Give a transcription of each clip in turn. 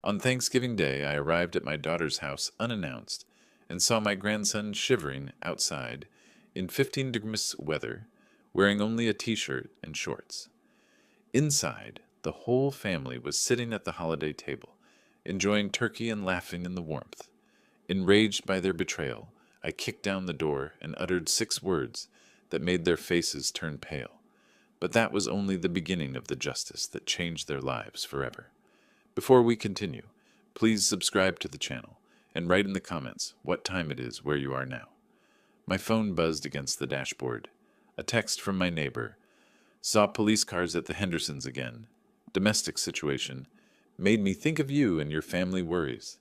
On Thanksgiving Day, I arrived at my daughter's house unannounced and saw my grandson shivering outside in 15-degree weather, wearing only a t-shirt and shorts. Inside, the whole family was sitting at the holiday table, enjoying turkey and laughing in the warmth. Enraged by their betrayal, I kicked down the door and uttered 6 words that made their faces turn pale. But that was only the beginning of the justice that changed their lives forever. Before we continue, please subscribe to the channel and write in the comments what time it is where you are now. My phone buzzed against the dashboard. A text from my neighbor. Saw police cars at the Hendersons again. Domestic situation. Made me think of you and your family worries.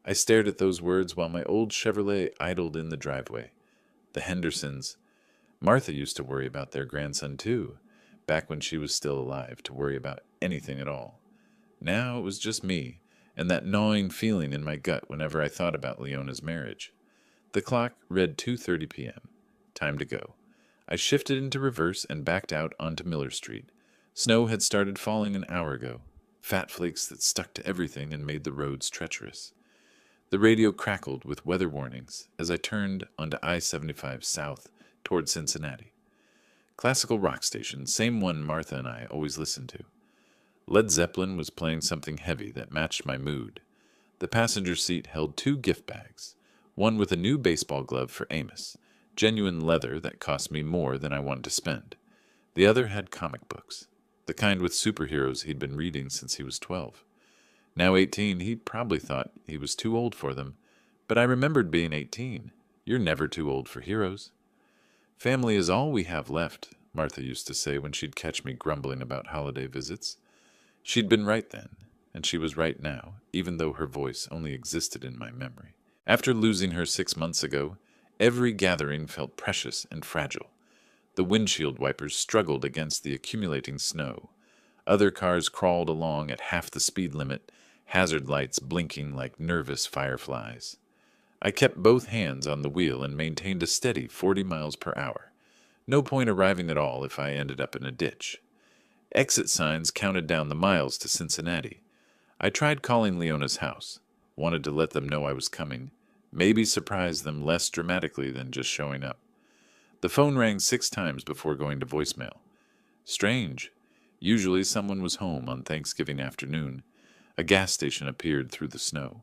I stared at those words while my old Chevrolet idled in the driveway. The Hendersons. Martha used to worry about their grandson too, back when she was still alive, to worry about anything at all. Now it was just me, and that gnawing feeling in my gut whenever I thought about Leona's marriage. The clock read 2:30 p.m. Time to go. I shifted into reverse and backed out onto Miller Street. Snow had started falling an hour ago, fat flakes that stuck to everything and made the roads treacherous. The radio crackled with weather warnings as I turned onto I-75 south toward Cincinnati. Classical rock station, same one Martha and I always listened to. Led Zeppelin was playing something heavy that matched my mood. The passenger seat held 2 gift bags, one with a new baseball glove for Amos, genuine leather that cost me more than I wanted to spend. The other had comic books, the kind with superheroes he'd been reading since he was 12. Now 18, he probably thought he was too old for them, but I remembered being 18. You're never too old for heroes. Family is all we have left, Martha used to say when she'd catch me grumbling about holiday visits. She'd been right then, and she was right now, even though her voice only existed in my memory. After losing her 6 months ago, every gathering felt precious and fragile. The windshield wipers struggled against the accumulating snow. Other cars crawled along at half the speed limit, hazard lights blinking like nervous fireflies. I kept both hands on the wheel and maintained a steady 40 miles per hour. No point arriving at all if I ended up in a ditch. Exit signs counted down the miles to Cincinnati. I tried calling Leona's house, wanted to let them know I was coming, maybe surprise them less dramatically than just showing up. The phone rang 6 times before going to voicemail. Strange. Usually someone was home on Thanksgiving afternoon. A gas station appeared through the snow,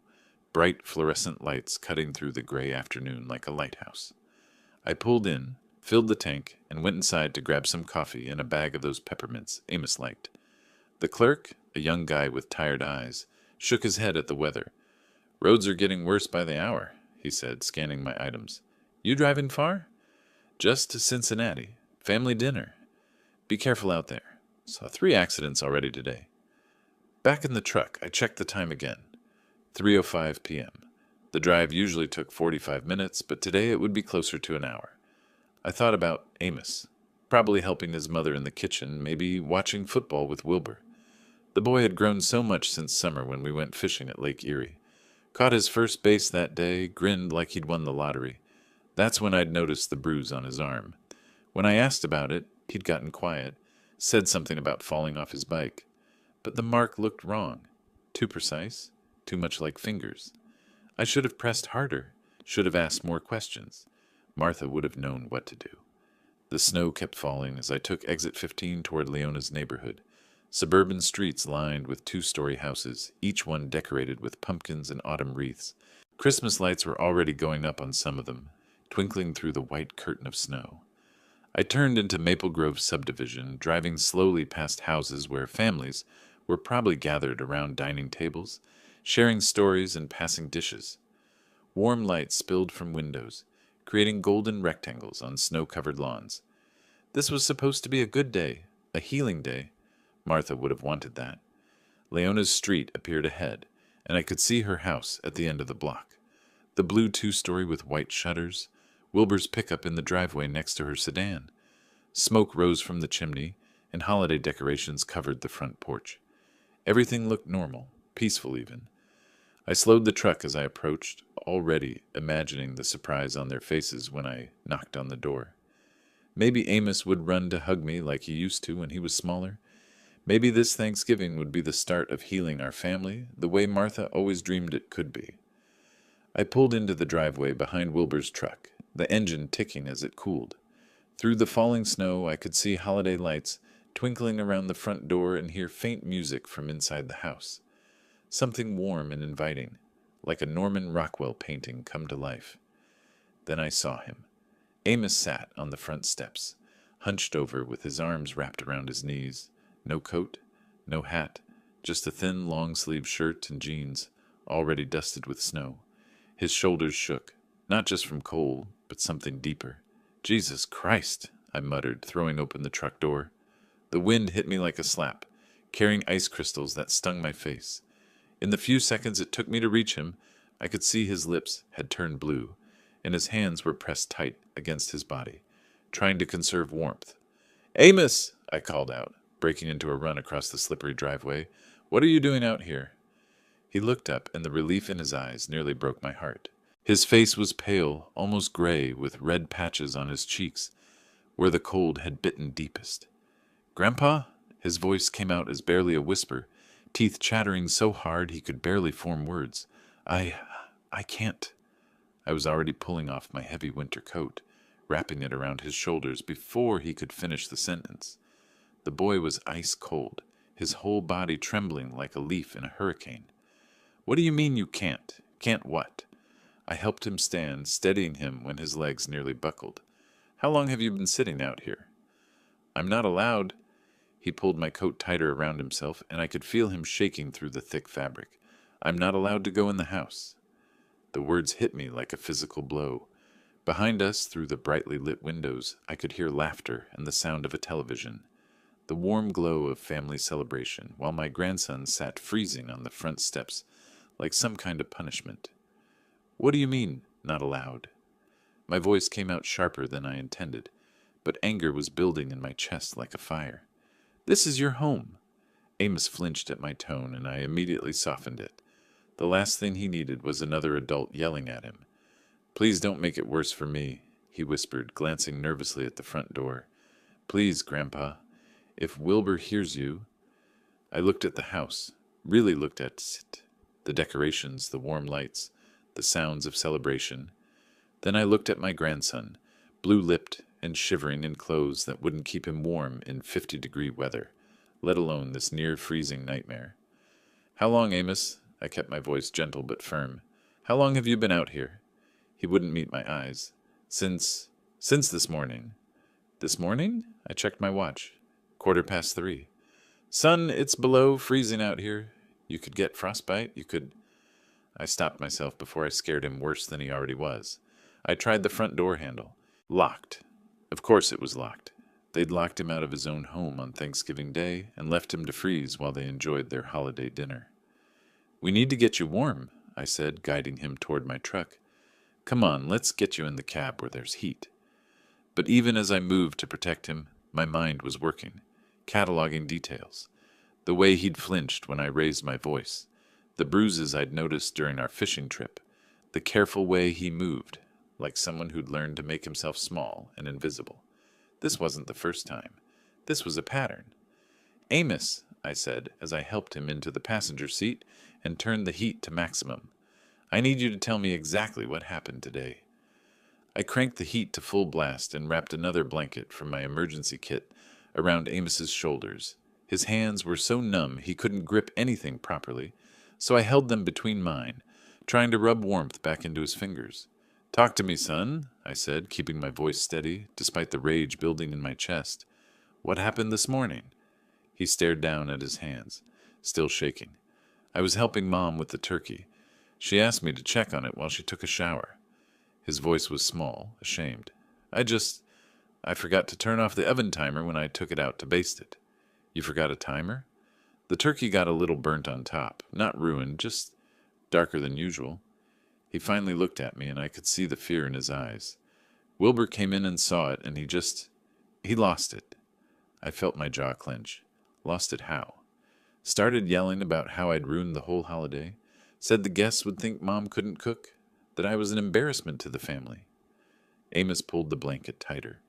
bright fluorescent lights cutting through the gray afternoon like a lighthouse. I pulled in, filled the tank, and went inside to grab some coffee and a bag of those peppermints Amos liked. The clerk, a young guy with tired eyes, shook his head at the weather. "Roads are getting worse by the hour," he said, scanning my items. "You driving far?" "Just to Cincinnati. Family dinner. Be careful out there. Saw 3 accidents already today." Back in the truck, I checked the time again. 3:05 p.m. The drive usually took 45 minutes, but today it would be closer to an hour. I thought about Amos, probably helping his mother in the kitchen, maybe watching football with Wilbur. The boy had grown so much since summer when we went fishing at Lake Erie. Caught his first base that day, grinned like he'd won the lottery. That's when I'd noticed the bruise on his arm. When I asked about it, he'd gotten quiet, said something about falling off his bike. But the mark looked wrong. Too precise, too much like fingers. I should have pressed harder, should have asked more questions. Martha would have known what to do. The snow kept falling as I took exit 15 toward Leona's neighborhood. Suburban streets lined with 2-story houses, each one decorated with pumpkins and autumn wreaths. Christmas lights were already going up on some of them, twinkling through the white curtain of snow. I turned into Maple Grove subdivision, driving slowly past houses where families were probably gathered around dining tables, sharing stories and passing dishes. Warm light spilled from windows, creating golden rectangles on snow-covered lawns. This was supposed to be a good day, a healing day. Martha would have wanted that. Leona's street appeared ahead, and I could see her house at the end of the block. The blue 2-story with white shutters, Wilbur's pickup in the driveway next to her sedan. Smoke rose from the chimney, and holiday decorations covered the front porch. Everything looked normal, peaceful even. I slowed the truck as I approached, already imagining the surprise on their faces when I knocked on the door. Maybe Amos would run to hug me like he used to when he was smaller. Maybe this Thanksgiving would be the start of healing our family the way Martha always dreamed it could be. I pulled into the driveway behind Wilbur's truck, the engine ticking as it cooled. Through the falling snow, I could see holiday lights twinkling around the front door and hear faint music from inside the house. Something warm and inviting, like a Norman Rockwell painting come to life. Then I saw him. Amos sat on the front steps, hunched over with his arms wrapped around his knees. No coat, no hat, just a thin long-sleeved shirt and jeans, already dusted with snow. His shoulders shook, not just from cold, but something deeper. "Jesus Christ," I muttered, throwing open the truck door. The wind hit me like a slap, carrying ice crystals that stung my face. In the few seconds it took me to reach him, I could see his lips had turned blue, and his hands were pressed tight against his body, trying to conserve warmth. "Amos!" I called out, breaking into a run across the slippery driveway. "What are you doing out here?" He looked up, and the relief in his eyes nearly broke my heart. His face was pale, almost gray, with red patches on his cheeks, where the cold had bitten deepest. "Grandpa?" His voice came out as barely a whisper, teeth chattering so hard he could barely form words. I can't." I was already pulling off my heavy winter coat, wrapping it around his shoulders before he could finish the sentence. The boy was ice cold, his whole body trembling like a leaf in a hurricane. "What do you mean you can't? Can't what?" I helped him stand, steadying him when his legs nearly buckled. "How long have you been sitting out here?" "I'm not allowed." He pulled my coat tighter around himself, and I could feel him shaking through the thick fabric. "I'm not allowed to go in the house." The words hit me like a physical blow. Behind us, through the brightly lit windows, I could hear laughter and the sound of a television, the warm glow of family celebration, while my grandson sat freezing on the front steps like some kind of punishment. "What do you mean, not allowed?" My voice came out sharper than I intended, but anger was building in my chest like a fire. "This is your home." Amos flinched at my tone, and I immediately softened it. The last thing he needed was another adult yelling at him. "Please don't make it worse for me," he whispered, glancing nervously at the front door. "Please, Grandpa. If Wilbur hears you—" I looked at the house, really looked at it, the decorations, the warm lights, the sounds of celebration. Then I looked at my grandson, blue-lipped and shivering in clothes that wouldn't keep him warm in 50-degree weather, let alone this near-freezing nightmare. "How long, Amos?" I kept my voice gentle but firm. "How long have you been out here?" He wouldn't meet my eyes. Since this morning." "This morning?" I checked my watch. 3:15. "Son, it's below freezing out here. You could get frostbite. You could—" I stopped myself before I scared him worse than he already was. I tried the front door handle. Locked. Of course it was locked. They'd locked him out of his own home on Thanksgiving Day and left him to freeze while they enjoyed their holiday dinner. "We need to get you warm," I said, guiding him toward my truck. "Come on, let's get you in the cab where there's heat." But even as I moved to protect him, my mind was working, cataloging details. The way he'd flinched when I raised my voice, the bruises I'd noticed during our fishing trip, the careful way he moved, like someone who'd learned to make himself small and invisible. This wasn't the first time. This was a pattern. "Amos," I said as I helped him into the passenger seat and turned the heat to maximum, "I need you to tell me exactly what happened today." I cranked the heat to full blast and wrapped another blanket from my emergency kit around Amos's shoulders. His hands were so numb he couldn't grip anything properly, so I held them between mine, trying to rub warmth back into his fingers. "Talk to me, son," I said, keeping my voice steady, despite the rage building in my chest. "What happened this morning?" He stared down at his hands, still shaking. "I was helping Mom with the turkey. She asked me to check on it while she took a shower." His voice was small, ashamed. I forgot to turn off the oven timer when I took it out to baste it." "You forgot a timer?" "The turkey got a little burnt on top. Not ruined, just darker than usual." He finally looked at me, and I could see the fear in his eyes. "Wilbur came in and saw it, and he lost it." I felt my jaw clench. Lost it how? Started yelling about how I'd ruined the whole holiday. Said the guests would think Mom couldn't cook. That I was an embarrassment to the family. Amos pulled the blanket tighter.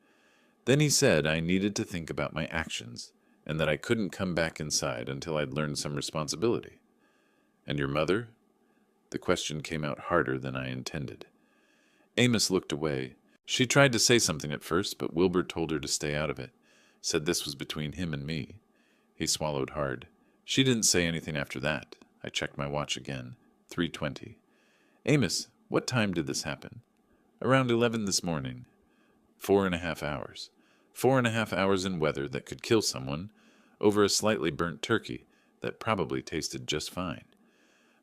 Then he said I needed to think about my actions, and that I couldn't come back inside until I'd learned some responsibility. And your mother? The question came out harder than I intended. Amos looked away. She tried to say something at first, but Wilbur told her to stay out of it, said this was between him and me. He swallowed hard. She didn't say anything after that. I checked my watch again. 3:20. Amos, what time did this happen? Around 11 this morning. 4.5 hours. 4.5 hours in weather that could kill someone, over a slightly burnt turkey that probably tasted just fine.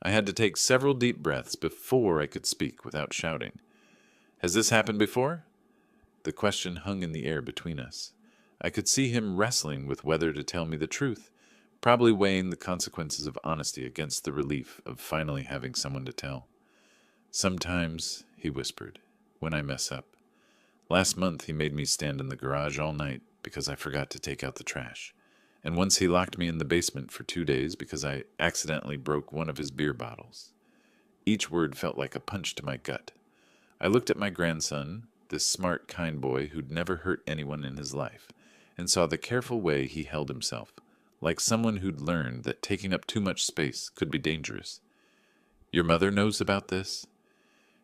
I had to take several deep breaths before I could speak without shouting. Has this happened before? The question hung in the air between us. I could see him wrestling with whether to tell me the truth, probably weighing the consequences of honesty against the relief of finally having someone to tell. Sometimes, he whispered, when I mess up. Last month he made me stand in the garage all night because I forgot to take out the trash. And once he locked me in the basement for 2 days because I accidentally broke one of his beer bottles. Each word felt like a punch to my gut. I looked at my grandson, this smart, kind boy who'd never hurt anyone in his life, and saw the careful way he held himself, like someone who'd learned that taking up too much space could be dangerous. Your mother knows about this?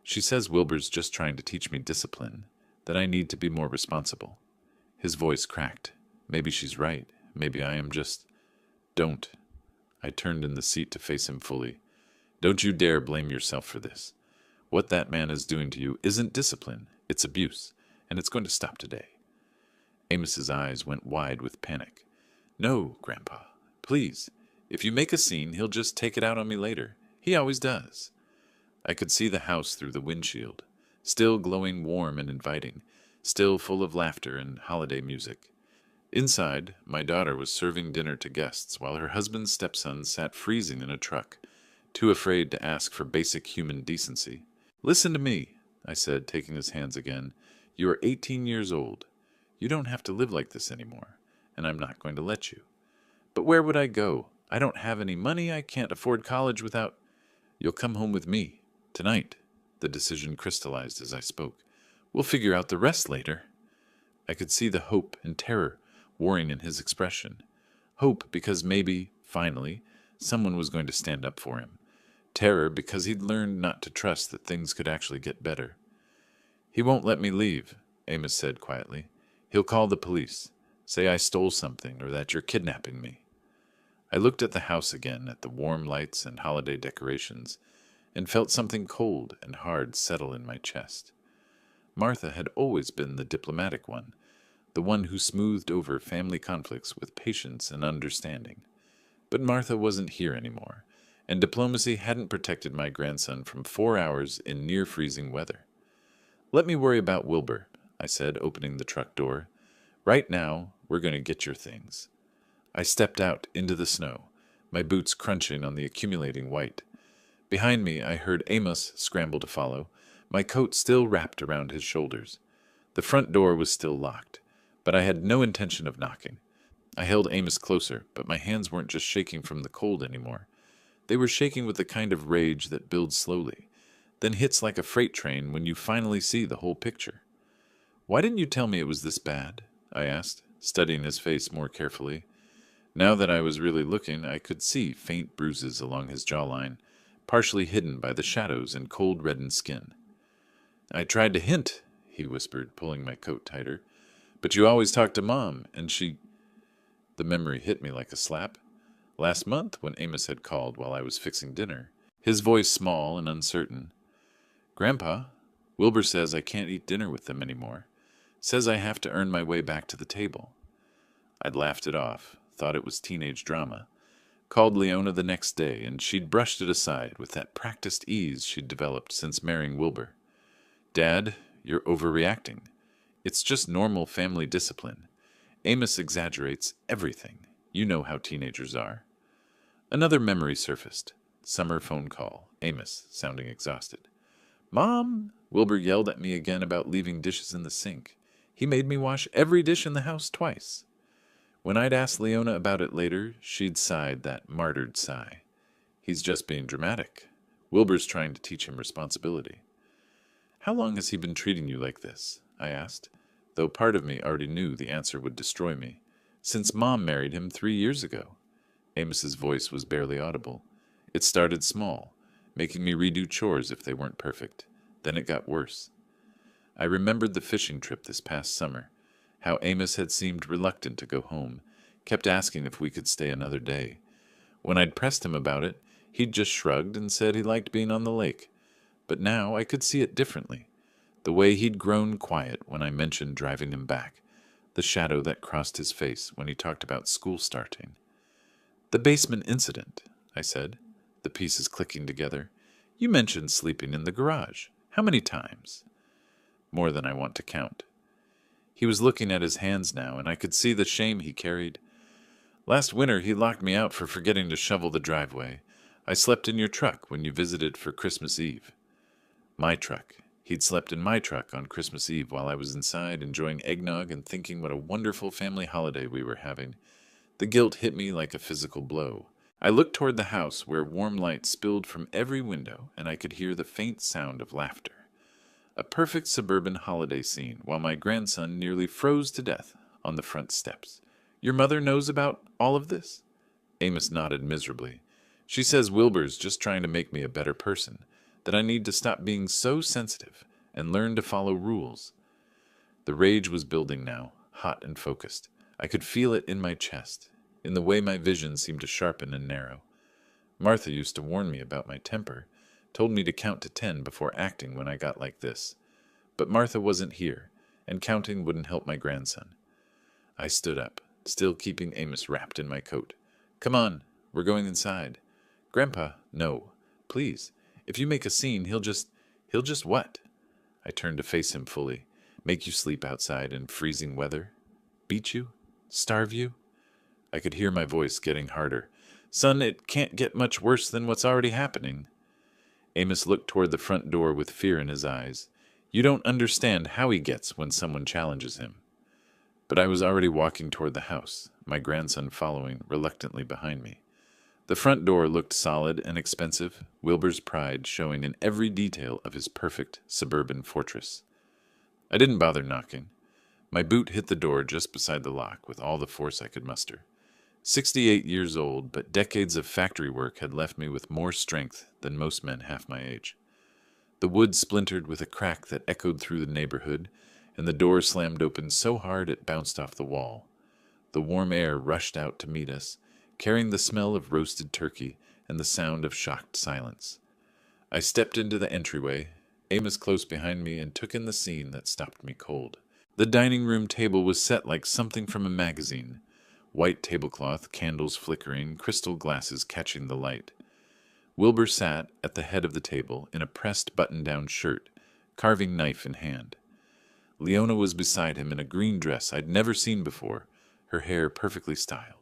She says Wilbur's just trying to teach me discipline, that I need to be more responsible. His voice cracked. Maybe she's right. Maybe I am just... Don't. I turned in the seat to face him fully. Don't you dare blame yourself for this. What that man is doing to you isn't discipline. It's abuse, and it's going to stop today. Amos's eyes went wide with panic. No, Grandpa. Please. If you make a scene, he'll just take it out on me later. He always does. I could see the house through the windshield, still glowing warm and inviting, still full of laughter and holiday music. Inside, my daughter was serving dinner to guests while her husband's stepson sat freezing in a truck, too afraid to ask for basic human decency. Listen to me, I said, taking his hands again. You are 18 years old. You don't have to live like this anymore, and I'm not going to let you. But where would I go? I don't have any money. I can't afford college without... You'll come home with me. Tonight. The decision crystallized as I spoke. We'll figure out the rest later. I could see the hope and terror warring in his expression. Hope because maybe, finally, someone was going to stand up for him. Terror because he'd learned not to trust that things could actually get better. He won't let me leave, Amos said quietly. He'll call the police, say I stole something or that you're kidnapping me. I looked at the house again, at the warm lights and holiday decorations, and felt something cold and hard settle in my chest. Martha had always been the diplomatic one, the one who smoothed over family conflicts with patience and understanding. But Martha wasn't here anymore, and diplomacy hadn't protected my grandson from 4 hours in near-freezing weather. Let me worry about Wilbur, I said, opening the truck door. Right now, we're going to get your things. I stepped out into the snow, my boots crunching on the accumulating white. Behind me, I heard Amos scramble to follow, my coat still wrapped around his shoulders. The front door was still locked, but I had no intention of knocking. I held Amos closer, but my hands weren't just shaking from the cold anymore. They were shaking with the kind of rage that builds slowly, then hits like a freight train when you finally see the whole picture. Why didn't you tell me it was this bad? I asked, studying his face more carefully. Now that I was really looking, I could see faint bruises along his jawline, partially hidden by the shadows and cold reddened skin. I tried to hint, he whispered, pulling my coat tighter. But you always talk to Mom, and she... The memory hit me like a slap. Last month, when Amos had called while I was fixing dinner, his voice small and uncertain. Grandpa, Wilbur says I can't eat dinner with them anymore. Says I have to earn my way back to the table. I'd laughed it off, thought it was teenage drama. Called Leona the next day, and she'd brushed it aside with that practiced ease she'd developed since marrying Wilbur. Dad, you're overreacting. It's just normal family discipline. Amos exaggerates everything. You know how teenagers are. Another memory surfaced. Summer phone call. Amos, sounding exhausted. Mom! Wilbur yelled at me again about leaving dishes in the sink. He made me wash every dish in the house twice. When I'd asked Leona about it later, she'd sighed that martyred sigh. He's just being dramatic. Wilbur's trying to teach him responsibility. How long has he been treating you like this? I asked, though part of me already knew the answer would destroy me. Since Mom married him 3 years ago. Amos's voice was barely audible. It started small, making me redo chores if they weren't perfect. Then it got worse. I remembered the fishing trip this past summer, how Amos had seemed reluctant to go home, kept asking if we could stay another day. When I'd pressed him about it, he'd just shrugged and said he liked being on the lake. But now I could see it differently. The way he'd grown quiet when I mentioned driving him back, the shadow that crossed his face when he talked about school starting. "The basement incident," I said, the pieces clicking together. "You mentioned sleeping in the garage. How many times?" "More than I want to count." He was looking at his hands now, and I could see the shame he carried. "Last winter he locked me out for forgetting to shovel the driveway. I slept in your truck when you visited for Christmas Eve." My truck. He'd slept in my truck on Christmas Eve while I was inside enjoying eggnog and thinking what a wonderful family holiday we were having. The guilt hit me like a physical blow. I looked toward the house where warm light spilled from every window and I could hear the faint sound of laughter. A perfect suburban holiday scene while my grandson nearly froze to death on the front steps. "Your mother knows about all of this?" Amos nodded miserably. "She says Wilbur's just trying to make me a better person, that I need to stop being so sensitive and learn to follow rules." The rage was building now, hot and focused. I could feel it in my chest, in the way my vision seemed to sharpen and narrow. Martha used to warn me about my temper, told me to count to 10 before acting when I got like this. But Martha wasn't here, and counting wouldn't help my grandson. I stood up, still keeping Amos wrapped in my coat. "Come on, we're going inside." "Grandpa, no. Please. If you make a scene, he'll just what?" I turned to face him fully. "Make you sleep outside in freezing weather? Beat you? Starve you?" I could hear my voice getting harder. "Son, it can't get much worse than what's already happening." Amos looked toward the front door with fear in his eyes. "You don't understand how he gets when someone challenges him." But I was already walking toward the house, my grandson following reluctantly behind me. The front door looked solid and expensive, Wilbur's pride showing in every detail of his perfect suburban fortress. I didn't bother knocking. My boot hit the door just beside the lock with all the force I could muster. 68 years old, but decades of factory work had left me with more strength than most men half my age. The wood splintered with a crack that echoed through the neighborhood, and the door slammed open so hard it bounced off the wall. The warm air rushed out to meet us, carrying the smell of roasted turkey and the sound of shocked silence. I stepped into the entryway, Amos close behind me, and took in the scene that stopped me cold. The dining room table was set like something from a magazine. White tablecloth, candles flickering, crystal glasses catching the light. Wilbur sat at the head of the table in a pressed button-down shirt, carving knife in hand. Leona was beside him in a green dress I'd never seen before, her hair perfectly styled.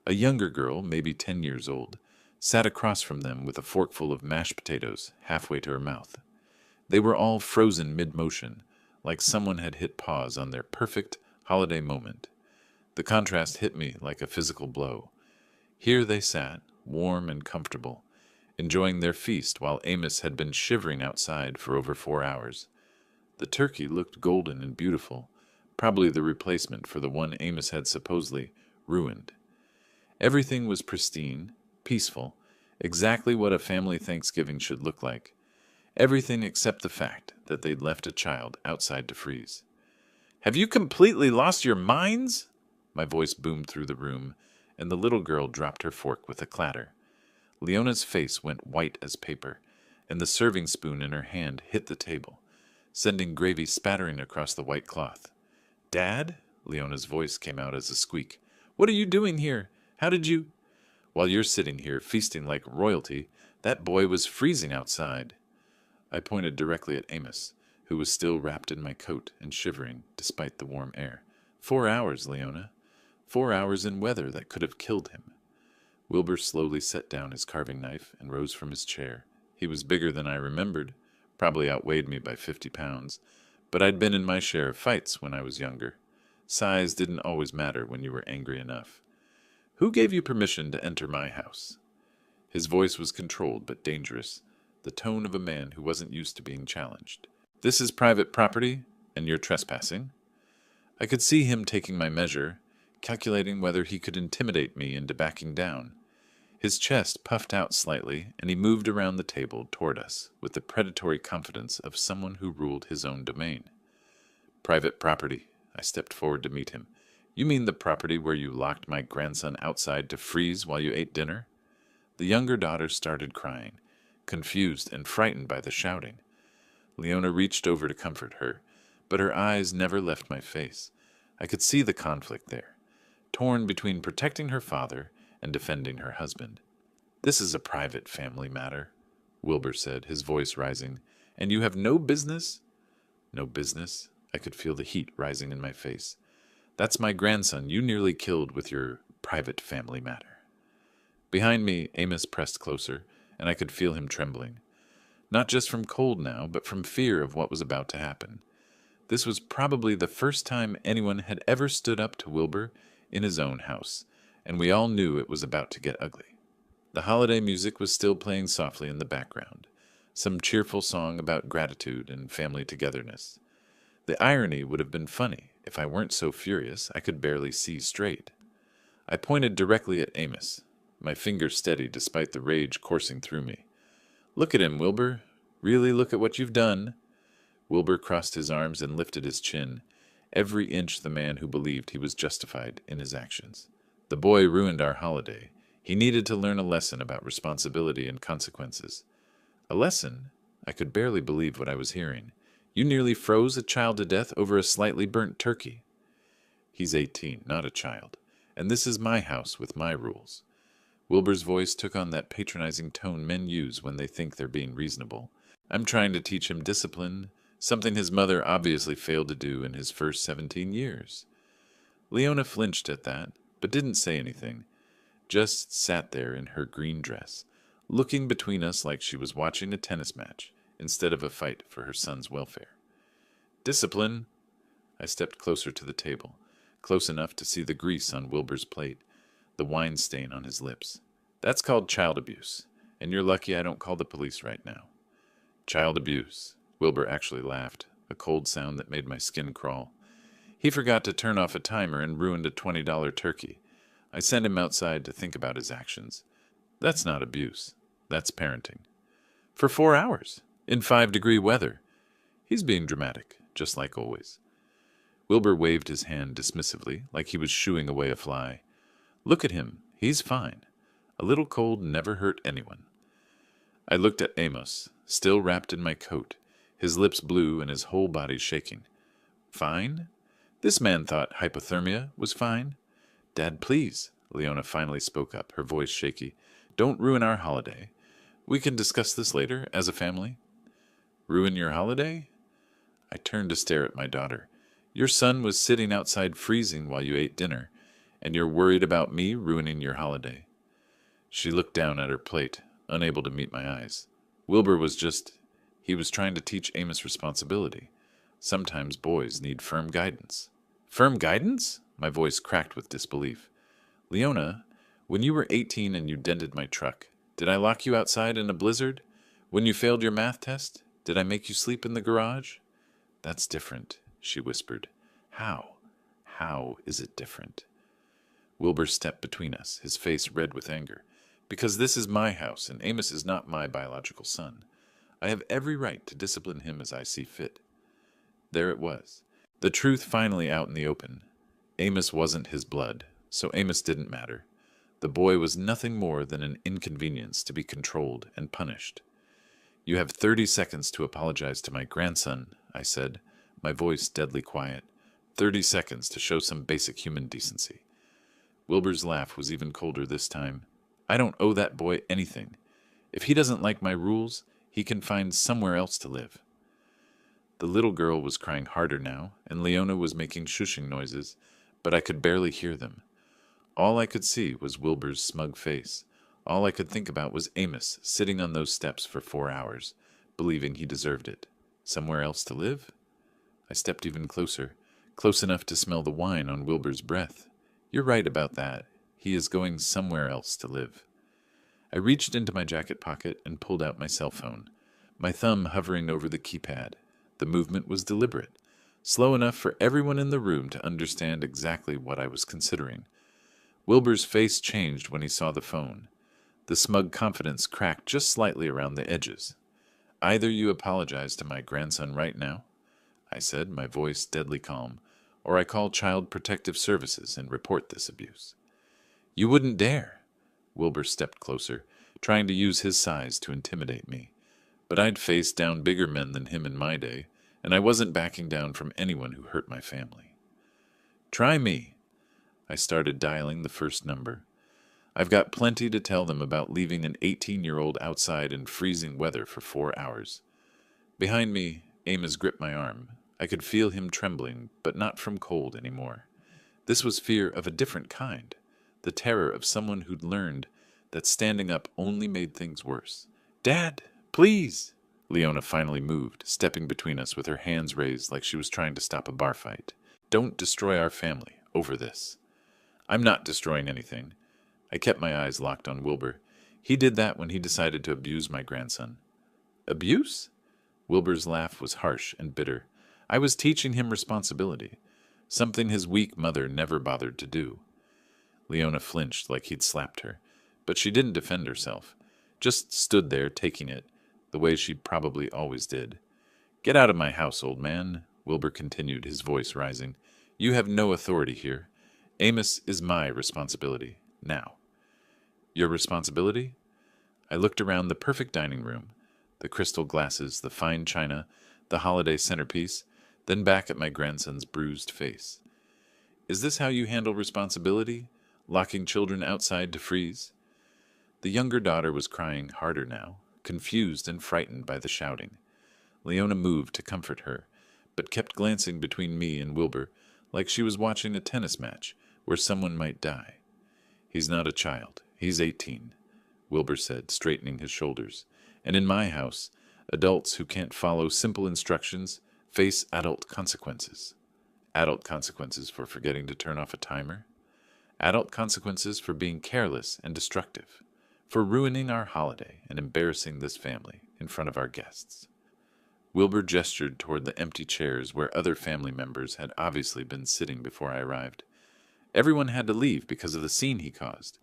A younger girl, maybe 10 years old, sat across from them with a forkful of mashed potatoes halfway to her mouth. They were all frozen mid-motion, like someone had hit pause on their perfect holiday moment. The contrast hit me like a physical blow. Here they sat, warm and comfortable, enjoying their feast while Amos had been shivering outside for over 4 hours. The turkey looked golden and beautiful, probably the replacement for the one Amos had supposedly ruined. Everything was pristine, peaceful, exactly what a family Thanksgiving should look like. Everything except the fact that they'd left a child outside to freeze. "Have you completely lost your minds?" My voice boomed through the room, and the little girl dropped her fork with a clatter. Leona's face went white as paper, and the serving spoon in her hand hit the table, sending gravy spattering across the white cloth. "Dad?" Leona's voice came out as a squeak. "What are you doing here? How did you—" "While you're sitting here feasting like royalty, that boy was freezing outside." I pointed directly at Amos, who was still wrapped in my coat and shivering despite the warm air. 4 hours, Leona. 4 hours in weather that could have killed him." Wilbur slowly set down his carving knife and rose from his chair. He was bigger than I remembered, probably outweighed me by 50 pounds, but I'd been in my share of fights when I was younger. Size didn't always matter when you were angry enough. "Who gave you permission to enter my house?" His voice was controlled but dangerous, the tone of a man who wasn't used to being challenged. "This is private property, and you're trespassing." I could see him taking my measure, calculating whether he could intimidate me into backing down. His chest puffed out slightly, and he moved around the table toward us with the predatory confidence of someone who ruled his own domain. Private property. I stepped forward to meet him. You mean the property where you locked my grandson outside to freeze while you ate dinner? The younger daughter started crying, confused and frightened by the shouting. Leona reached over to comfort her, but her eyes never left my face. I could see the conflict there, torn between protecting her father and defending her husband. This is a private family matter, Wilbur said, his voice rising. And you have no business? No business? I could feel the heat rising in my face. That's my grandson you nearly killed with your private family matter. Behind me, Amos pressed closer, and I could feel him trembling. Not just from cold now, but from fear of what was about to happen. This was probably the first time anyone had ever stood up to Wilbur in his own house, and we all knew it was about to get ugly. The holiday music was still playing softly in the background, some cheerful song about gratitude and family togetherness. The irony would have been funny if I weren't so furious I could barely see straight. I pointed directly at Amos, my finger steady despite the rage coursing through me. Look at him, Wilbur. Really look at what you've done. Wilbur crossed his arms and lifted his chin, every inch the man who believed he was justified in his actions. The boy ruined our holiday. He needed to learn a lesson about responsibility and consequences. A lesson? I could barely believe what I was hearing. You nearly froze a child to death over a slightly burnt turkey. He's 18, not a child, and this is my house with my rules. Wilbur's voice took on that patronizing tone men use when they think they're being reasonable. I'm trying to teach him discipline, something his mother obviously failed to do in his first 17 years. Leona flinched at that, but didn't say anything, just sat there in her green dress, looking between us like she was watching a tennis match instead of a fight for her son's welfare. Discipline? I stepped closer to the table, close enough to see the grease on Wilbur's plate, the wine stain on his lips. That's called child abuse, and you're lucky I don't call the police right now. Child abuse. Wilbur actually laughed, a cold sound that made my skin crawl. He forgot to turn off a timer and ruined a $20 turkey. I sent him outside to think about his actions. That's not abuse. That's parenting. For 4 hours, in 5-degree weather. He's being dramatic, just like always. Wilbur waved his hand dismissively, like he was shooing away a fly. Look at him. He's fine. A little cold never hurt anyone. I looked at Amos, still wrapped in my coat, his lips blue and his whole body shaking. Fine? This man thought hypothermia was fine. Dad, please, Leona finally spoke up, her voice shaky. Don't ruin our holiday. We can discuss this later, as a family. Ruin your holiday? I turned to stare at my daughter. Your son was sitting outside freezing while you ate dinner, and you're worried about me ruining your holiday. She looked down at her plate, unable to meet my eyes. Wilbur was he was trying to teach Amos responsibility. Sometimes boys need firm guidance. Firm guidance? My voice cracked with disbelief. Leona, when you were 18 and you dented my truck, did I lock you outside in a blizzard? When you failed your math test, did I make you sleep in the garage? That's different, she whispered. How? How is it different? Wilbur stepped between us, his face red with anger. Because this is my house, and Amos is not my biological son. I have every right to discipline him as I see fit. There it was. The truth finally out in the open. Amos wasn't his blood, so Amos didn't matter. The boy was nothing more than an inconvenience to be controlled and punished. You have 30 seconds to apologize to my grandson, I said, my voice deadly quiet. 30 seconds to show some basic human decency. Wilbur's laugh was even colder this time. I don't owe that boy anything. If he doesn't like my rules, he can find somewhere else to live. The little girl was crying harder now, and Leona was making shushing noises, but I could barely hear them. All I could see was Wilbur's smug face. All I could think about was Amos sitting on those steps for 4 hours, believing he deserved it. Somewhere else to live? I stepped even closer, close enough to smell the wine on Wilbur's breath. You're right about that. He is going somewhere else to live. I reached into my jacket pocket and pulled out my cell phone, my thumb hovering over the keypad. The movement was deliberate, slow enough for everyone in the room to understand exactly what I was considering. Wilbur's face changed when he saw the phone. The smug confidence cracked just slightly around the edges. "Either you apologize to my grandson right now," I said, my voice deadly calm, "or I call Child Protective Services and report this abuse." "You wouldn't dare." Wilbur stepped closer, trying to use his size to intimidate me. But I'd faced down bigger men than him in my day, and I wasn't backing down from anyone who hurt my family. "Try me." I started dialing the first number. "I've got plenty to tell them about leaving an 18-year-old outside in freezing weather for 4 hours. Behind me, Amos gripped my arm. I could feel him trembling, but not from cold anymore. This was fear of a different kind, the terror of someone who'd learned that standing up only made things worse. "Dad, please!" Leona finally moved, stepping between us with her hands raised like she was trying to stop a bar fight. "Don't destroy our family over this." "I'm not destroying anything." I kept my eyes locked on Wilbur. He did that when he decided to abuse my grandson. "Abuse?" Wilbur's laugh was harsh and bitter. "I was teaching him responsibility, something his weak mother never bothered to do." Leona flinched like he'd slapped her, but she didn't defend herself, just stood there taking it, the way she probably always did. "Get out of my house, old man," Wilbur continued, his voice rising. "You have no authority here. Amos is my responsibility, now." "Your responsibility?" I looked around the perfect dining room, the crystal glasses, the fine china, the holiday centerpiece, then back at my grandson's bruised face. "Is this how you handle responsibility? Locking children outside to freeze?" The younger daughter was crying harder now, confused and frightened by the shouting. Leona moved to comfort her, but kept glancing between me and Wilbur like she was watching a tennis match where someone might die. "He's not a child. He's 18, Wilbur said, straightening his shoulders. "And in my house, adults who can't follow simple instructions face adult consequences." Adult consequences for forgetting to turn off a timer? Adult consequences for being careless and destructive, for ruining our holiday and embarrassing this family in front of our guests. Wilbur gestured toward the empty chairs where other family members had obviously been sitting before I arrived. Everyone had to leave because of the scene he caused.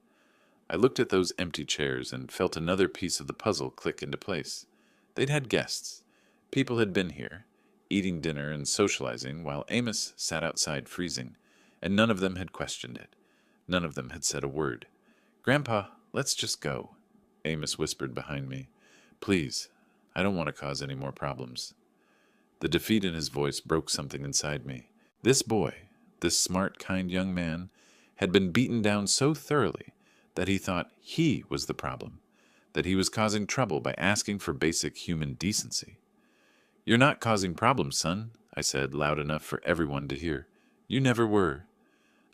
I looked at those empty chairs and felt another piece of the puzzle click into place. They'd had guests. People had been here, eating dinner and socializing while Amos sat outside freezing, and none of them had questioned it. None of them had said a word. "Grandpa, let's just go," Amos whispered behind me. "Please, I don't want to cause any more problems." The defeat in his voice broke something inside me. This boy, this smart, kind young man, had been beaten down so thoroughly that he thought he was the problem, that he was causing trouble by asking for basic human decency. "You're not causing problems, son," I said, loud enough for everyone to hear. "You never were."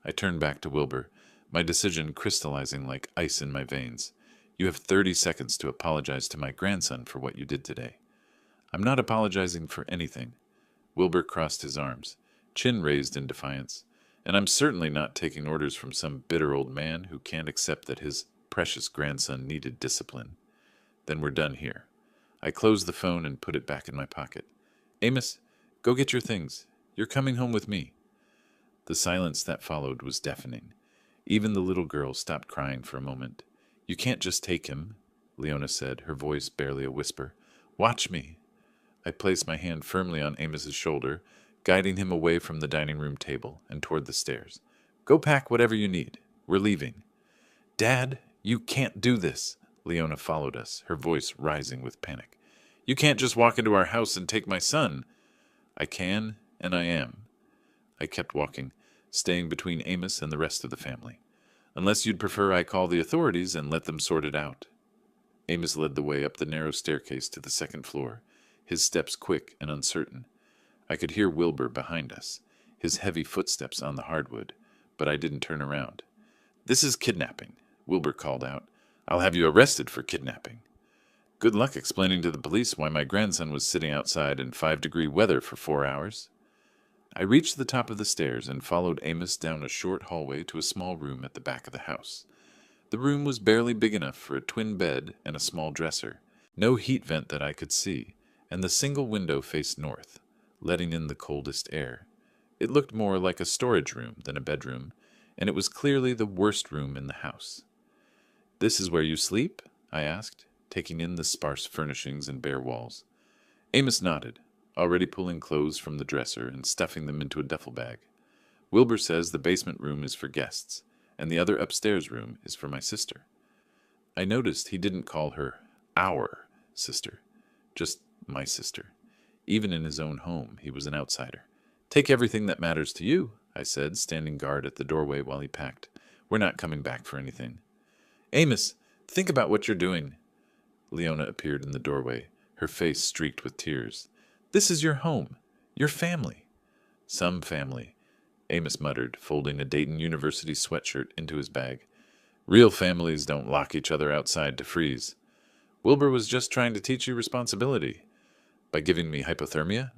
I turned back to Wilbur, my decision crystallizing like ice in my veins. "You have 30 seconds to apologize to my grandson for what you did today." "I'm not apologizing for anything." Wilbur crossed his arms, chin raised in defiance. "And I'm certainly not taking orders from some bitter old man who can't accept that his precious grandson needed discipline." "Then we're done here." I closed the phone and put it back in my pocket. "Amos, go get your things. You're coming home with me." The silence that followed was deafening. Even the little girl stopped crying for a moment. "You can't just take him," Leona said, her voice barely a whisper. "Watch me." I placed my hand firmly on Amos's shoulder, guiding him away from the dining room table and toward the stairs. "Go pack whatever you need. We're leaving." "Dad, you can't do this." Leona followed us, her voice rising with panic. "You can't just walk into our house and take my son." "I can, and I am." I kept walking, staying between Amos and the rest of the family. "Unless you'd prefer I call the authorities and let them sort it out." Amos led the way up the narrow staircase to the second floor, his steps quick and uncertain. I could hear Wilbur behind us, his heavy footsteps on the hardwood, but I didn't turn around. "This is kidnapping," Wilbur called out. "I'll have you arrested for kidnapping." "Good luck explaining to the police why my grandson was sitting outside in 5-degree weather for 4 hours. I reached the top of the stairs and followed Amos down a short hallway to a small room at the back of the house. The room was barely big enough for a twin bed and a small dresser. No heat vent that I could see, and the single window faced north, letting in the coldest air. It looked more like a storage room than a bedroom, and it was clearly the worst room in the house. "This is where you sleep?" I asked, taking in the sparse furnishings and bare walls. Amos nodded, already pulling clothes from the dresser and stuffing them into a duffel bag. "Wilbur says the basement room is for guests, and the other upstairs room is for my sister." I noticed he didn't call her our sister, just my sister. Even in his own home, he was an outsider. "Take everything that matters to you," I said, standing guard at the doorway while he packed. "We're not coming back for anything." "Amos, think about what you're doing." Leona appeared in the doorway, her face streaked with tears. "This is your home, your family." "Some family," Amos muttered, folding a Dayton University sweatshirt into his bag. "Real families don't lock each other outside to freeze. Wilbur was just trying to teach you responsibility. By giving me hypothermia?"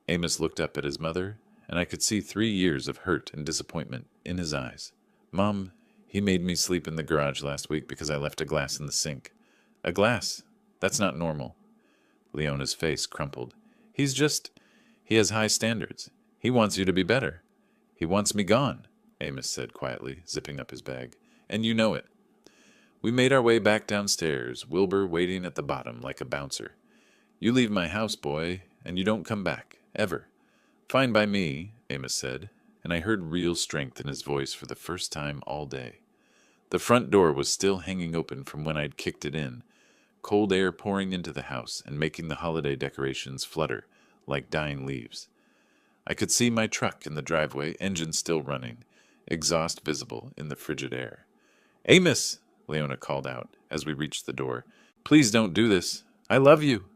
Amos looked up at his mother, and I could see 3 years of hurt and disappointment in his eyes. "Mom, he made me sleep in the garage last week because I left a glass in the sink." "A glass? That's not normal." Leona's face crumpled. He has high standards. He wants you to be better." "He wants me gone," Amos said quietly, zipping up his bag. "And you know it." We made our way back downstairs, Wilbur waiting at the bottom like a bouncer. "You leave my house, boy, and you don't come back, ever." "Fine by me," Amos said, and I heard real strength in his voice for the first time all day. The front door was still hanging open from when I'd kicked it in, cold air pouring into the house and making the holiday decorations flutter like dying leaves. I could see my truck in the driveway, engine still running, exhaust visible in the frigid air. "Amos!" Leona called out as we reached the door. "Please don't do this. I love you."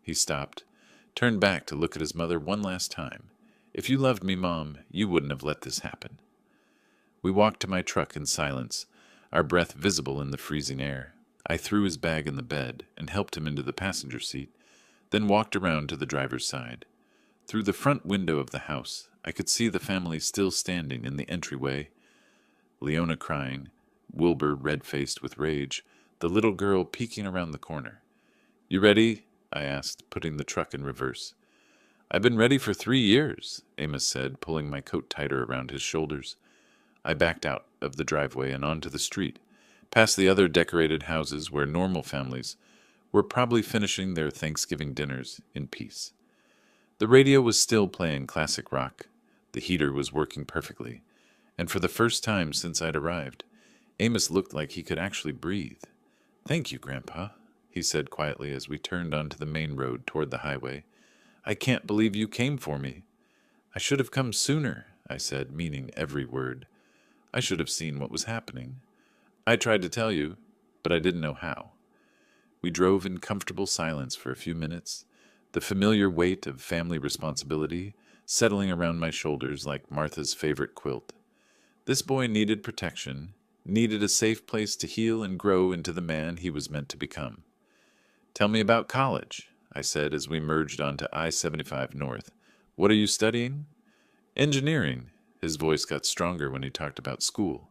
He stopped, turned back to look at his mother one last time. "If you loved me, Mom, you wouldn't have let this happen." We walked to my truck in silence, our breath visible in the freezing air. I threw his bag in the bed and helped him into the passenger seat, then walked around to the driver's side. Through the front window of the house, I could see the family still standing in the entryway, Leona crying, Wilbur red-faced with rage, the little girl peeking around the corner. "You ready?" I asked, putting the truck in reverse. "I've been ready for 3 years," Amos said, pulling my coat tighter around his shoulders. I backed out of the driveway and onto the street, past the other decorated houses where normal families were probably finishing their Thanksgiving dinners in peace. The radio was still playing classic rock. The heater was working perfectly, and for the first time since I'd arrived, Amos looked like he could actually breathe. "Thank you, Grandpa," he said quietly as we turned onto the main road toward the highway. "I can't believe you came for me." "I should have come sooner," I said, meaning every word. "I should have seen what was happening. I tried to tell you, but I didn't know how." We drove in comfortable silence for a few minutes, the familiar weight of family responsibility settling around my shoulders like Martha's favorite quilt. This boy needed protection, needed a safe place to heal and grow into the man he was meant to become. "Tell me about college," I said as we merged onto I-75 North. "What are you studying?" "Engineering." His voice got stronger when he talked about school.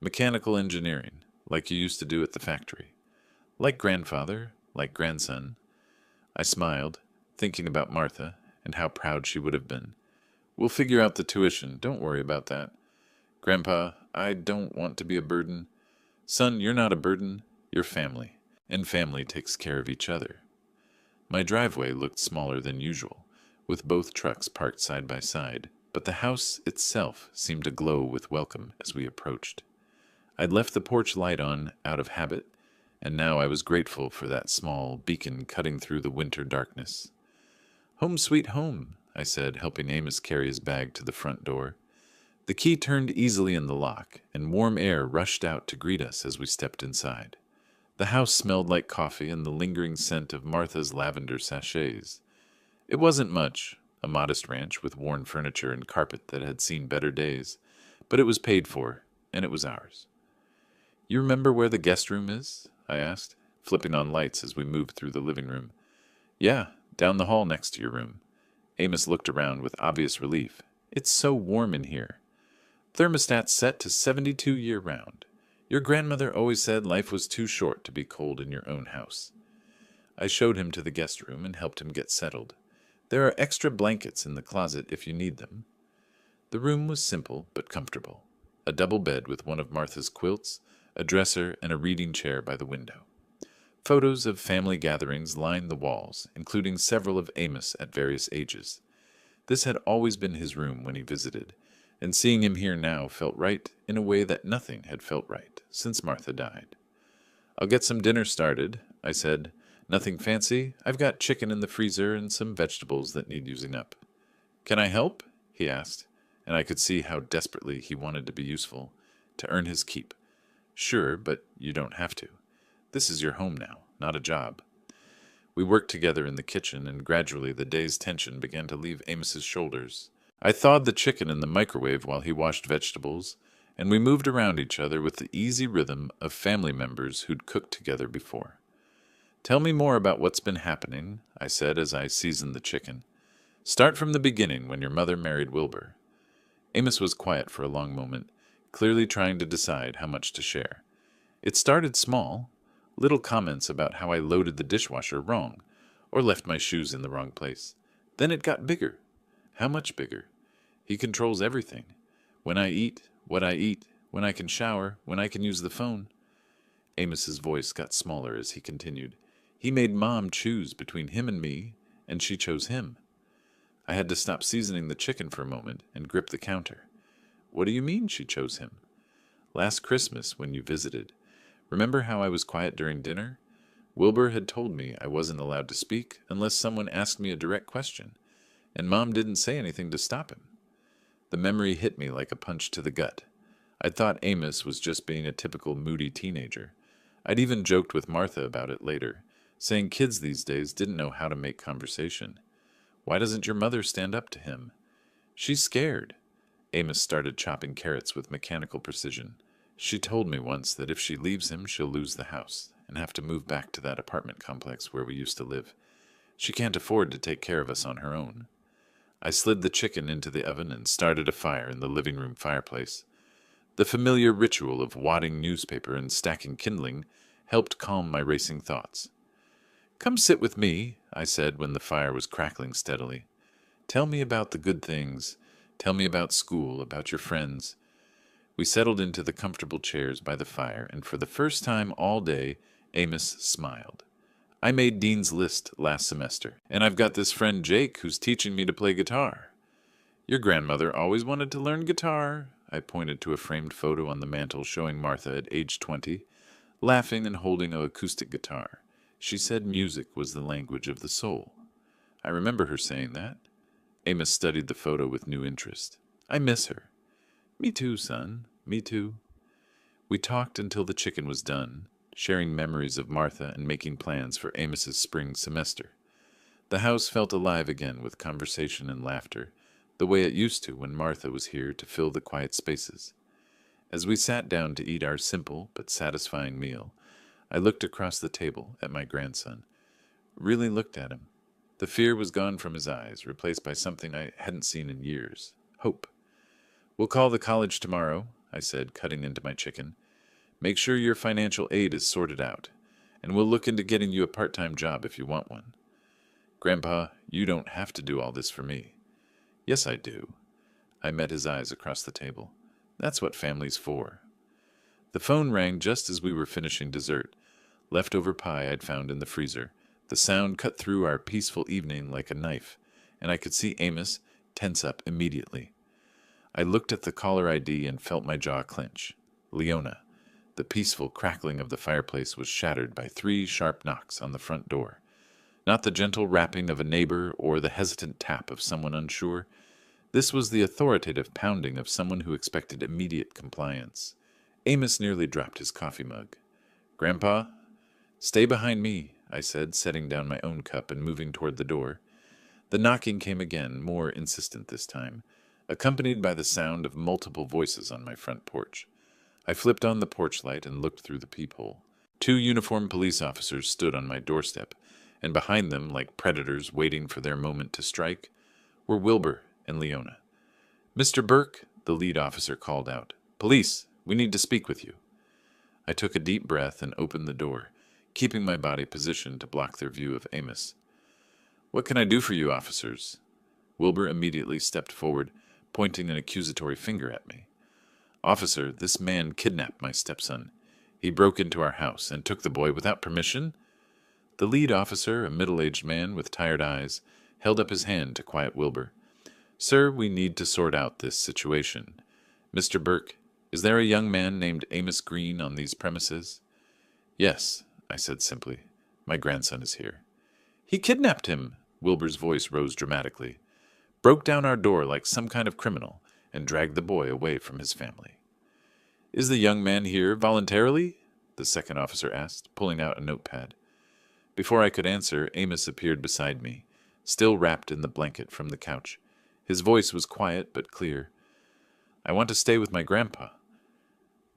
"Mechanical engineering, like you used to do at the factory." "Like grandfather, like grandson." I smiled, thinking about Martha and how proud she would have been. "We'll figure out the tuition. Don't worry about that." "Grandpa, I don't want to be a burden." "Son, you're not a burden. You're family, and family takes care of each other." My driveway looked smaller than usual, with both trucks parked side by side, but the house itself seemed to glow with welcome as we approached. I'd left the porch light on out of habit, and now I was grateful for that small beacon cutting through the winter darkness. "Home sweet home," I said, helping Amos carry his bag to the front door. The key turned easily in the lock, and warm air rushed out to greet us as we stepped inside. The house smelled like coffee and the lingering scent of Martha's lavender sachets. It wasn't much, a modest ranch with worn furniture and carpet that had seen better days, but it was paid for, and it was ours. "You remember where the guest room is?" I asked, flipping on lights as we moved through the living room. "Yeah, down the hall next to your room." Amos looked around with obvious relief. "It's so warm in here. Thermostat set to 72 year-round. Your grandmother always said life was too short to be cold in your own house." I showed him to the guest room and helped him get settled. There are extra blankets in the closet if you need them. The room was simple but comfortable. A double bed with one of Martha's quilts, a dresser, and a reading chair by the window. Photos of family gatherings lined the walls, including several of Amos at various ages. This had always been his room when he visited, and seeing him here now felt right in a way that nothing had felt right since Martha died. "I'll get some dinner started," I said. "Nothing fancy. I've got chicken in the freezer and some vegetables that need using up." "Can I help?" he asked, and I could see how desperately he wanted to be useful, to earn his keep. "Sure, but you don't have to. This is your home now, not a job." We worked together in the kitchen, and gradually the day's tension began to leave Amos's shoulders. I thawed the chicken in the microwave while he washed vegetables, and we moved around each other with the easy rhythm of family members who'd cooked together before. "Tell me more about what's been happening," I said as I seasoned the chicken. "Start from the beginning when your mother married Wilbur." Amos was quiet for a long moment, clearly trying to decide how much to share. "It started small. Little comments about how I loaded the dishwasher wrong, or left my shoes in the wrong place. Then it got bigger." "How much bigger?" "He controls everything. When I eat, what I eat, when I can shower, when I can use the phone." Amos's voice got smaller as he continued. "He made Mom choose between him and me, and she chose him." I had to stop seasoning the chicken for a moment and grip the counter. "What do you mean she chose him?" "Last Christmas, when you visited. Remember how I was quiet during dinner? Wilbur had told me I wasn't allowed to speak unless someone asked me a direct question, and Mom didn't say anything to stop him." The memory hit me like a punch to the gut. I'd thought Amos was just being a typical moody teenager. I'd even joked with Martha about it later, saying kids these days didn't know how to make conversation. "Why doesn't your mother stand up to him?" "She's scared." Amos started chopping carrots with mechanical precision. "She told me once that if she leaves him, she'll lose the house and have to move back to that apartment complex where we used to live. She can't afford to take care of us on her own." I slid the chicken into the oven and started a fire in the living room fireplace. The familiar ritual of wadding newspaper and stacking kindling helped calm my racing thoughts. "Come sit with me," I said when the fire was crackling steadily. "Tell me about the good things. Tell me about school, about your friends." We settled into the comfortable chairs by the fire, and for the first time all day, Amos smiled. "I made Dean's List last semester, and I've got this friend Jake who's teaching me to play guitar." "Your grandmother always wanted to learn guitar." I pointed to a framed photo on the mantel showing Martha at age 20, laughing and holding an acoustic guitar. "She said music was the language of the soul." "I remember her saying that." Amos studied the photo with new interest. "I miss her." "Me too, son. Me too." We talked until the chicken was done, sharing memories of Martha and making plans for Amos's spring semester. The house felt alive again with conversation and laughter, the way it used to when Martha was here to fill the quiet spaces. As we sat down to eat our simple but satisfying meal, I looked across the table at my grandson. Really looked at him. The fear was gone from his eyes, replaced by something I hadn't seen in years. Hope. "We'll call the college tomorrow," I said, cutting into my chicken. "Make sure your financial aid is sorted out, and we'll look into getting you a part-time job if you want one." "Grandpa, you don't have to do all this for me." "Yes, I do." I met his eyes across the table. "That's what family's for." The phone rang just as we were finishing dessert, leftover pie I'd found in the freezer. The sound cut through our peaceful evening like a knife, and I could see Amos tense up immediately. I looked at the caller ID and felt my jaw clench. Leona. The peaceful crackling of the fireplace was shattered by 3 sharp knocks on the front door. Not the gentle rapping of a neighbor or the hesitant tap of someone unsure. This was the authoritative pounding of someone who expected immediate compliance. Amos nearly dropped his coffee mug. "Grandpa?" "Stay behind me," I said, setting down my own cup and moving toward the door. The knocking came again, more insistent this time, accompanied by the sound of multiple voices on my front porch. I flipped on the porch light and looked through the peephole. 2 uniformed police officers stood on my doorstep, and behind them, like predators waiting for their moment to strike, were Wilbur and Leona. "Mr. Burke," the lead officer called out. "Police, we need to speak with you." I took a deep breath and opened the door, keeping my body positioned to block their view of Amos. What can I do for you, officers? Wilbur immediately stepped forward, pointing an accusatory finger at me. Officer, this man kidnapped my stepson. He broke into our house and took the boy without permission. The lead officer, a middle-aged man with tired eyes, held up his hand to quiet Wilbur. Sir, we need to sort out this situation. Mr. Burke, is there a young man named Amos Green on these premises? Yes, I said simply. My grandson is here. He kidnapped him, Wilbur's voice rose dramatically, broke down our door like some kind of criminal, and dragged the boy away from his family. Is the young man here voluntarily? The second officer asked, pulling out a notepad. Before I could answer, Amos appeared beside me, still wrapped in the blanket from the couch. His voice was quiet but clear. I want to stay with my grandpa.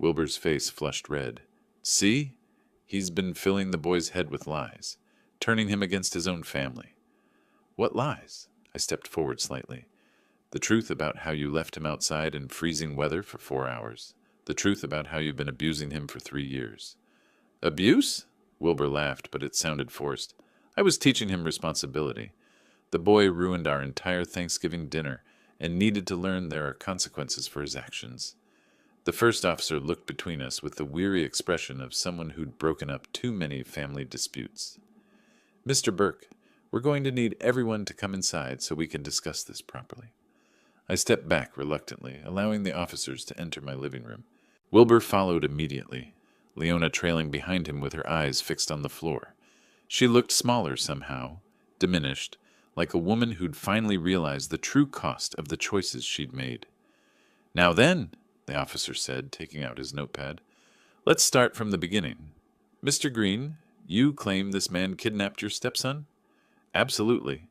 Wilbur's face flushed red. See? He's been filling the boy's head with lies, turning him against his own family. What lies? I stepped forward slightly. The truth about how you left him outside in freezing weather for 4 hours. The truth about how you've been abusing him for 3 years. Abuse? Wilbur laughed, but it sounded forced. I was teaching him responsibility. The boy ruined our entire Thanksgiving dinner and needed to learn there are consequences for his actions. The first officer looked between us with the weary expression of someone who'd broken up too many family disputes. Mr. Burke, we're going to need everyone to come inside so we can discuss this properly. I stepped back reluctantly, allowing the officers to enter my living room. Wilbur followed immediately, Leona trailing behind him with her eyes fixed on the floor. She looked smaller somehow, diminished, like a woman who'd finally realized the true cost of the choices she'd made. Now then, the officer said, taking out his notepad, let's start from the beginning. Mr. Green, you claim this man kidnapped your stepson? Absolutely.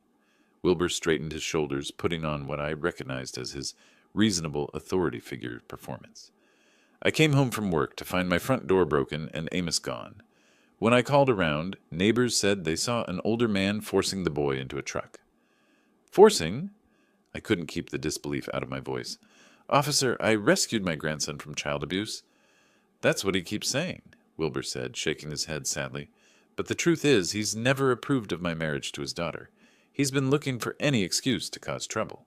Wilbur straightened his shoulders, putting on what I recognized as his reasonable authority figure performance. I came home from work to find my front door broken and Amos gone. When I called around, neighbors said they saw an older man forcing the boy into a truck. Forcing? I couldn't keep the disbelief out of my voice. Officer, I rescued my grandson from child abuse. That's what he keeps saying, Wilbur said, shaking his head sadly. But the truth is, he's never approved of my marriage to his daughter. He's been looking for any excuse to cause trouble.